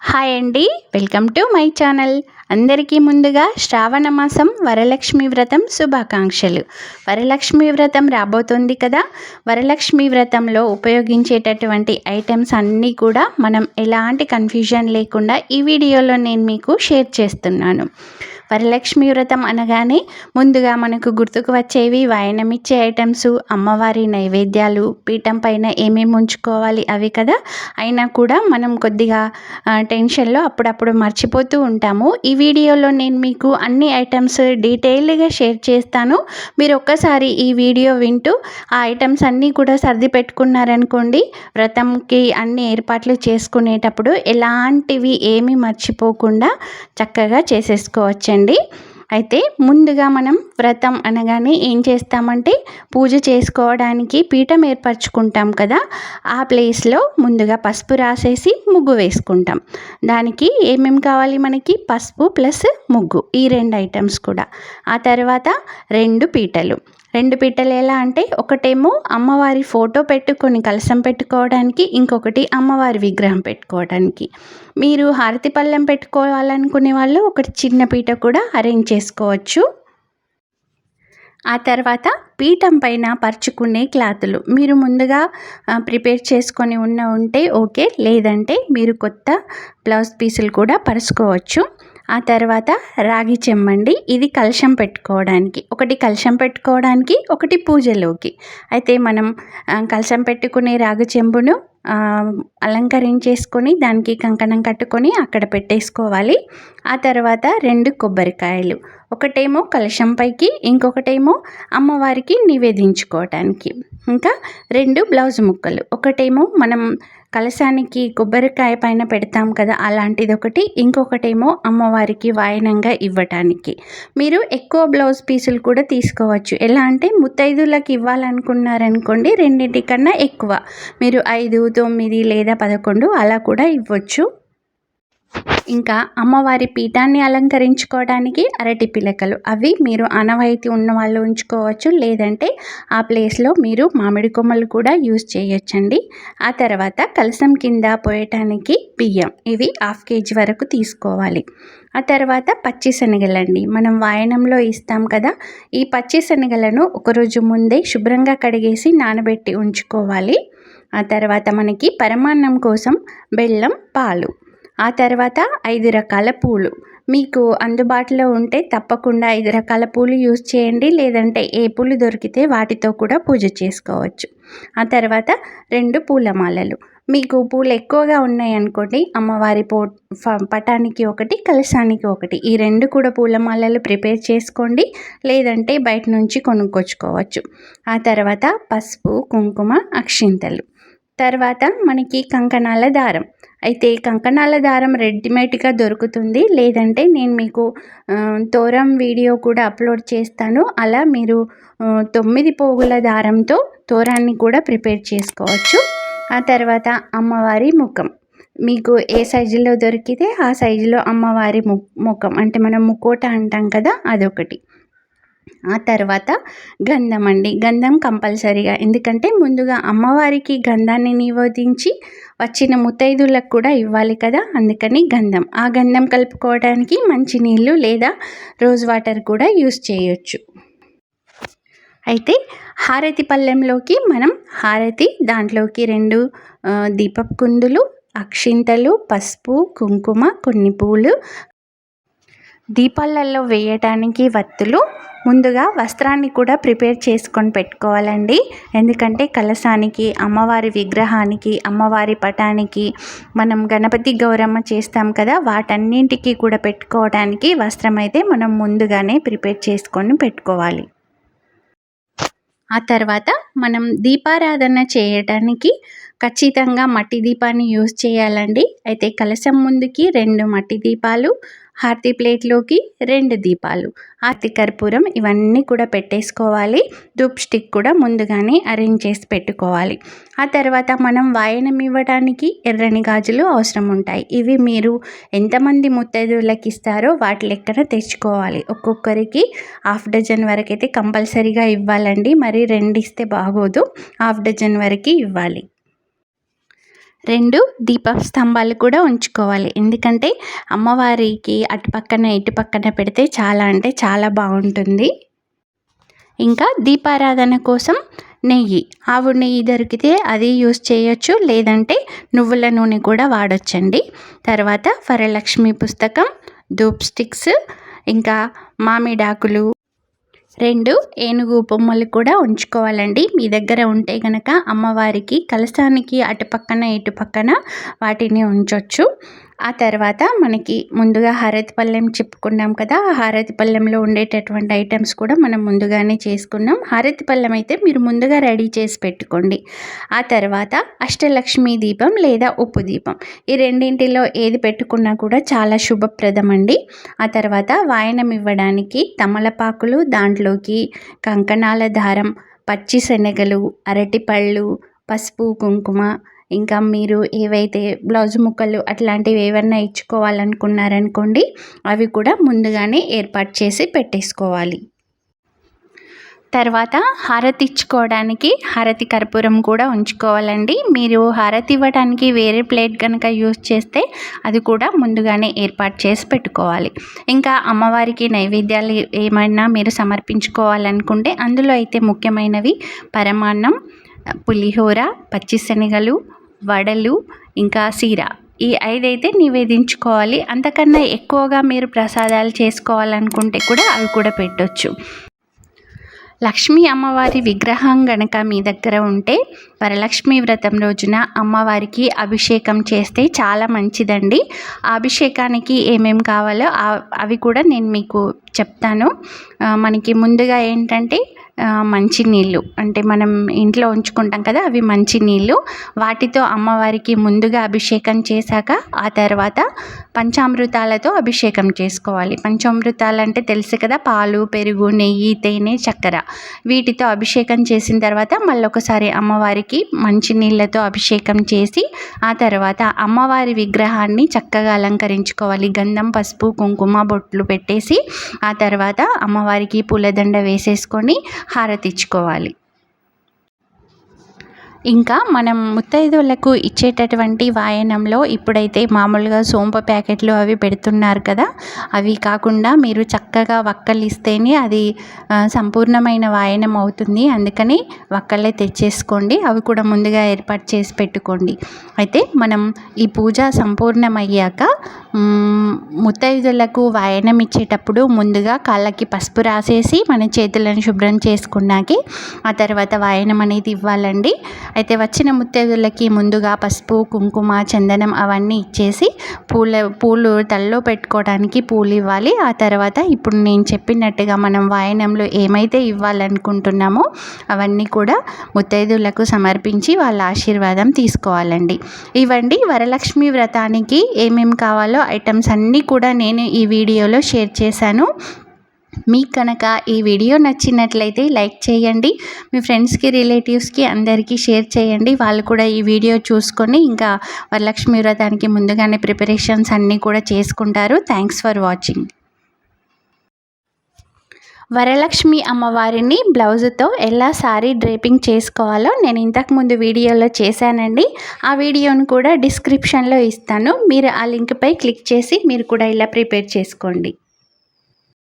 Hi అండి, welcome to my channel. అందరికీ ముందుగా శ్రావణ మాసం వరలక్ష్మి వ్రతం శుభాకాంక్షలు. వరలక్ష్మి వ్రతం రాబోతుంది కదా. వరలక్ష్మి వ్రతంలో ఉపయోగించేటటువంటి ఐటమ్స్ అన్నీ కూడా మనం ఎలాంటి కన్ఫ్యూజన్ లేకుండా ఈ వీడియోలో నేను మీకు షేర్ చేస్తున్నాను. వరలక్ష్మి వ్రతం అనగానే ముందుగా మనకు గుర్తుకు వచ్చేవి వాయనమిచ్చే ఐటమ్స్, అమ్మవారి నైవేద్యాలు, పీఠం పైన ఏమేమి ఉంచుకోవాలి అవి కదా. అయినా కూడా మనం కొద్దిగా టెన్షన్లో అప్పుడప్పుడు మర్చిపోతూ ఉంటాము. ఈ వీడియోలో నేను మీకు అన్ని ఐటమ్స్ డీటెయిల్గా షేర్ చేస్తాను. మీరు ఒక్కసారి ఈ వీడియో వింటూ ఆ ఐటమ్స్ అన్నీ కూడా సర్ది పెట్టుకున్నారనుకోండి, వ్రతంకి అన్ని ఏర్పాట్లు చేసుకునేటప్పుడు ఎలాంటివి ఏమీ మర్చిపోకుండా చక్కగా చేసేసుకోవచ్చండి. అయితే ముందుగా మనం వ్రతం అనగానే ఏం చేస్తామంటే పూజ చేసుకోవడానికి పీఠం ఏర్పరచుకుంటాం కదా. ఆ ప్లేస్లో ముందుగా పసుపు రాసేసి ముగ్గు వేసుకుంటాం. దానికి ఏమేమి కావాలి మనకి? పసుపు ప్లస్ ముగ్గు, ఈ 2 ఐటమ్స్ కూడా. ఆ తర్వాత 2 పీటలు. 2 పీటలు ఎలా అంటే, ఒకటేమో అమ్మవారి ఫోటో పెట్టుకొని కలశం పెట్టుకోవడానికి, ఇంకొకటి అమ్మవారి విగ్రహం పెట్టుకోవడానికి. మీరు హారతి పళ్ళెం పెట్టుకోవాలనుకునే వాళ్ళు ఒకటి చిన్న పీట కూడా అరేంజ్ చేసుకోవచ్చు. ఆ తర్వాత పీఠం పైన పరుచుకునే క్లాతులు మీరు ముందుగా ప్రిపేర్ చేసుకొని ఉంటే ఓకే, లేదంటే మీరు కొత్త బ్లౌజ్ పీసులు కూడా పరుచుకోవచ్చు. ఆ తర్వాత రాగి చెంబండి, ఇది కలశం పెట్టుకోవడానికి. ఒకటి కలశం పెట్టుకోవడానికి, ఒకటి పూజలోకి. అయితే మనం కలశం పెట్టుకునే రాగి చెంబును అలంకరించేసుకొని దానికి కంకణం కట్టుకొని అక్కడ పెట్టేసుకోవాలి. ఆ తర్వాత 2 కొబ్బరికాయలు, ఒకటేమో కలశం పైకి, ఇంకొకటేమో అమ్మవారికి నివేదించుకోవటానికి. ఇంకా 2 బ్లౌజ్ ముక్కలు, ఒకటేమో మనం కలశానికి కొబ్బరికాయ పైన పెడతాం కదా, అలాంటిది ఒకటి, ఇంకొకటేమో అమ్మవారికి వాయనంగా ఇవ్వటానికి. మీరు ఎక్కువ బ్లౌజ్ పీసులు కూడా తీసుకోవచ్చు. ఎలా అంటే ముత్తైదులకు ఇవ్వాలనుకున్నారనుకోండి, 2 కన్నా ఎక్కువ మీరు 5, 9 లేదా 11 అలా కూడా ఇవ్వచ్చు. ఇంకా అమ్మవారి పీఠాన్ని అలంకరించుకోవడానికి అరటి పిలకలు, అవి మీరు ఆనవాయితీ ఉన్న వాళ్ళు ఉంచుకోవచ్చు, లేదంటే ఆ ప్లేస్లో మీరు మామిడి కొమ్మలు కూడా యూజ్ చేయొచ్చండి. ఆ తర్వాత కలశం కింద పోయటానికి బియ్యం, ఇవి 1/2 kg వరకు తీసుకోవాలి. ఆ తర్వాత పచ్చి శనగలండి, మనం వాయనంలో ఇస్తాం కదా. ఈ పచ్చి శనగలను ఒకరోజు ముందే శుభ్రంగా కడిగేసి నానబెట్టి ఉంచుకోవాలి. ఆ తర్వాత మనకి పరమాన్నం కోసం బెల్లం, పాలు. ఆ తర్వాత 5 రకాల పూలు, మీకు అందుబాటులో ఉంటే తప్పకుండా 5 రకాల పూలు యూజ్ చేయండి, లేదంటే ఏ పూలు దొరికితే వాటితో కూడా పూజ చేసుకోవచ్చు. ఆ తర్వాత 2 పూలమాలలు, మీకు పూలు ఎక్కువగా ఉన్నాయనుకోండి, అమ్మవారి పటానికి ఒకటి, కలశానికి ఒకటి, ఈ 2 కూడా పూలమాలలు ప్రిపేర్ చేసుకోండి, లేదంటే బయట నుంచి కొనుక్కొచ్చుకోవచ్చు. ఆ తర్వాత పసుపు, కుంకుమ, అక్షింతలు. తర్వాత మనకి కంకణాల దారం. అయితే కంకణాల దారం రెడీమేడ్గా దొరుకుతుంది, లేదంటే నేను మీకు తోరం వీడియో కూడా అప్లోడ్ చేస్తాను. అలా మీరు 9 పోగుల దారంతో తోరాన్ని కూడా ప్రిపేర్ చేసుకోవచ్చు. ఆ తర్వాత అమ్మవారి ముఖం, మీకు ఏ సైజులో దొరికితే ఆ సైజులో అమ్మవారి ముఖం, అంటే మనం ముకోట అంటాం కదా, అదొకటి. ఆ తర్వాత గంధం అండి, గంధం కంపల్సరీగా, ఎందుకంటే ముందుగా అమ్మవారికి గంధాన్ని నివేదించి వచ్చిన ముత్తైదులకు కూడా ఇవ్వాలి కదా, అందుకని గంధం. ఆ గంధం కలుపుకోవడానికి మంచినీళ్ళు లేదా రోజ్ వాటర్ కూడా యూస్ చేయొచ్చు. అయితే హారతి పళ్ళెంలోకి మనం హారతి, దాంట్లోకి 2 దీపపు కుందులు, అక్షింతలు, పసుపు, కుంకుమ, కొన్ని పూలు, దీపాలలో వేయటానికి వత్తులు, ముందుగా వస్త్రాన్ని కూడా ప్రిపేర్ చేసుకొని పెట్టుకోవాలండి. ఎందుకంటే కలశానికి, అమ్మవారి విగ్రహానికి, అమ్మవారి పటానికి, మనం గణపతి గౌరమ్మ చేస్తాం కదా, వాటన్నింటికి కూడా పెట్టుకోవడానికి వస్త్రం అయితే మనం ముందుగానే ప్రిపేర్ చేసుకొని పెట్టుకోవాలి. ఆ తర్వాత మనం దీపారాధన చేయటానికి ఖచ్చితంగా మట్టి దీపాన్ని యూజ్ చేయాలండి. అయితే కలశం ముందుకి 2 మట్టి దీపాలు, హారతి ప్లేట్లోకి 2 దీపాలు, హారతి కర్పూరం, ఇవన్నీ కూడా పెట్టేసుకోవాలి. ధూప్ స్టిక్ కూడా ముందుగానే అరేంజ్ చేసి పెట్టుకోవాలి. ఆ తర్వాత మనం వాయనం ఇవ్వడానికి ఎర్రని గాజులు అవసరం ఉంటాయి. ఇవి మీరు ఎంతమంది ముత్తైదువులకు ఇస్తారో వాటి లెక్కన తెచ్చుకోవాలి. ఒక్కొక్కరికి 1/2 డజన్ వరకు అయితే కంపల్సరీగా ఇవ్వాలండి, మరి 2 ఇస్తే బాగోదు, 1/2 డజన్ వరకు ఇవ్వాలి. 2 దీప స్తంభాలు కూడా ఉంచుకోవాలి. ఎందుకంటే అమ్మవారికి అటుపక్కన ఇటు పక్కన పెడితే చాలా అంటే చాలా బాగుంటుంది. ఇంకా దీపారాధన కోసం నెయ్యి, ఆవు నెయ్యి దొరికితే అది యూస్ చేయొచ్చు, లేదంటే నువ్వుల నూనె కూడా వాడొచ్చండి. తర్వాత వరలక్ష్మి పుస్తకం, ధూప్ స్టిక్స్, ఇంకా మామిడాకులు, 2 ఏనుగు బొమ్మలు కూడా ఉంచుకోవాలండి. మీ దగ్గర ఉంటే గనక అమ్మవారికి కలశానికి అటుపక్కన ఇటు పక్కన వాటిని ఉంచవచ్చు. ఆ తర్వాత మనకి ముందుగా హారతి పళ్ళెం చెప్పుకున్నాం కదా, ఆ హారతి పళ్ళెంలో ఉండేటటువంటి ఐటమ్స్ కూడా మనం ముందుగానే చేసుకున్నాం. హారతి పళ్ళెం అయితే మీరు ముందుగా రెడీ చేసి పెట్టుకోండి. ఆ తర్వాత అష్టలక్ష్మి దీపం లేదా ఉప్పు దీపం, ఈ రెండింటిలో ఏది పెట్టుకున్నా కూడా చాలా శుభప్రదం అండి. ఆ తర్వాత వాయనం ఇవ్వడానికి తమలపాకులు, దాంట్లోకి కంకణాల దారం, పచ్చి శనగలు, అరటిపళ్ళు, పసుపు కుంకుమ, ఇంకా మీరు ఏవైతే బ్లౌజ్ ముక్కలు అట్లాంటివి ఏవన్నా ఇచ్చుకోవాలనుకున్నారనుకోండి, అవి కూడా ముందుగానే ఏర్పాటు చేసి పెట్టేసుకోవాలి. తర్వాత హారతి ఇచ్చుకోవడానికి హారతి కర్పూరం కూడా ఉంచుకోవాలండి. మీరు హారతి ఇవ్వడానికి వేరే ప్లేట్ కనుక యూజ్ చేస్తే అది కూడా ముందుగానే ఏర్పాటు చేసి పెట్టుకోవాలి. ఇంకా అమ్మవారికి నైవేద్యాలు ఏమైనా మీరు సమర్పించుకోవాలనుకుంటే అందులో అయితే ముఖ్యమైనవి పరమాన్నం, పులిహోర, పచ్చి శనగలు, వడలు, ఇంకా సీర, ఈ 5 అయితే నివేదించుకోవాలి. అంతకన్నా ఎక్కువగా మీరు ప్రసాదాలు చేసుకోవాలనుకుంటే కూడా అవి కూడా పెట్టొచ్చు. లక్ష్మీ అమ్మవారి విగ్రహం గనక మీ దగ్గర ఉంటే వరలక్ష్మి వ్రతం రోజున అమ్మవారికి అభిషేకం చేస్తే చాలా మంచిదండి. ఆ అభిషేకానికి ఏమేమి కావాలో అవి కూడా నేను మీకు చెప్తాను. మనకి ముందుగా ఏంటంటే మంచినీళ్ళు, అంటే మనం ఇంట్లో ఉంచుకుంటాం కదా, అవి మంచినీళ్ళు, వాటితో అమ్మవారికి ముందుగా అభిషేకం చేశాక ఆ తర్వాత పంచామృతాలతో అభిషేకం చేసుకోవాలి. పంచామృతాలు అంటే తెలుసు కదా, పాలు, పెరుగు, నెయ్యి, తేనె, చక్కెర, వీటితో అభిషేకం చేసిన తర్వాత మళ్ళొకసారి అమ్మవారికి మంచినీళ్ళతో అభిషేకం చేసి ఆ తర్వాత అమ్మవారి విగ్రహాన్ని చక్కగా అలంకరించుకోవాలి. గంధం, పసుపు, కుంకుమ బొట్లు పెట్టేసి ఆ తర్వాత అమ్మవారికి పూలదండ వేసేసుకొని హారతి ఇచ్చుకోవాలి. ఇంకా మనం ముత్తైదువులకు ఇచ్చేటటువంటి వాయనంలో ఇప్పుడైతే మామూలుగా సోంపు ప్యాకెట్లు అవి పెడుతున్నారు కదా, అవి కాకుండా మీరు చక్కగా వక్కలు ఇస్తేనే అది సంపూర్ణమైన వాయనం అవుతుంది. అందుకని వక్కలే తెచ్చేసుకోండి, అవి కూడా ముందుగా ఏర్పాటు చేసి పెట్టుకోండి. అయితే మనం ఈ పూజ సంపూర్ణమయ్యాక ముత్తైదువులకు వాయనం ఇచ్చేటప్పుడు ముందుగా కాళ్ళకి పసుపు రాసేసి మన చేతులను శుభ్రం చేసుకున్నాకే ఆ తర్వాత వాయనం అనేది ఇవ్వాలండి. అయితే వచ్చిన ముత్తైదువులకి ముందుగా పసుపు, కుంకుమ, చందనం అవన్నీ ఇచ్చేసి పూలు తలలో పెట్టుకోవడానికి పూలు ఇవ్వాలి. ఆ తర్వాత ఇప్పుడు నేను చెప్పినట్టుగా మనం వాయనంలో ఏమైతే ఇవ్వాలనుకుంటున్నామో అవన్నీ కూడా ముత్తైదువులకు సమర్పించి వాళ్ళ ఆశీర్వాదం తీసుకోవాలండి. ఇవ్వండి వరలక్ష్మి వ్రతానికి ఏమేమి కావాలో ఐటమ్స్ అన్నీ కూడా నేను ఈ వీడియోలో షేర్ చేశాను. మీకు కనుక ఈ వీడియో నచ్చినట్లయితే లైక్ చేయండి, మీ ఫ్రెండ్స్కి, రిలేటివ్స్కి అందరికీ షేర్ చేయండి. వాళ్ళు కూడా ఈ వీడియో చూసుకొని ఇంకా వరలక్ష్మి వ్రతానికి ముందుగానే ప్రిపరేషన్స్ అన్నీ కూడా చేసుకుంటారు. Thanks for watching. వరలక్ష్మి అమ్మవారిని బ్లౌజుతో ఎలా సారీ డ్రేపింగ్ చేసుకోవాలో నేను ఇంతకుముందు వీడియోలో చేశానండి. ఆ వీడియోను కూడా డిస్క్రిప్షన్లో ఇస్తాను. మీరు ఆ లింక్పై క్లిక్ చేసి మీరు కూడా ఇలా ప్రిపేర్ చేసుకోండి.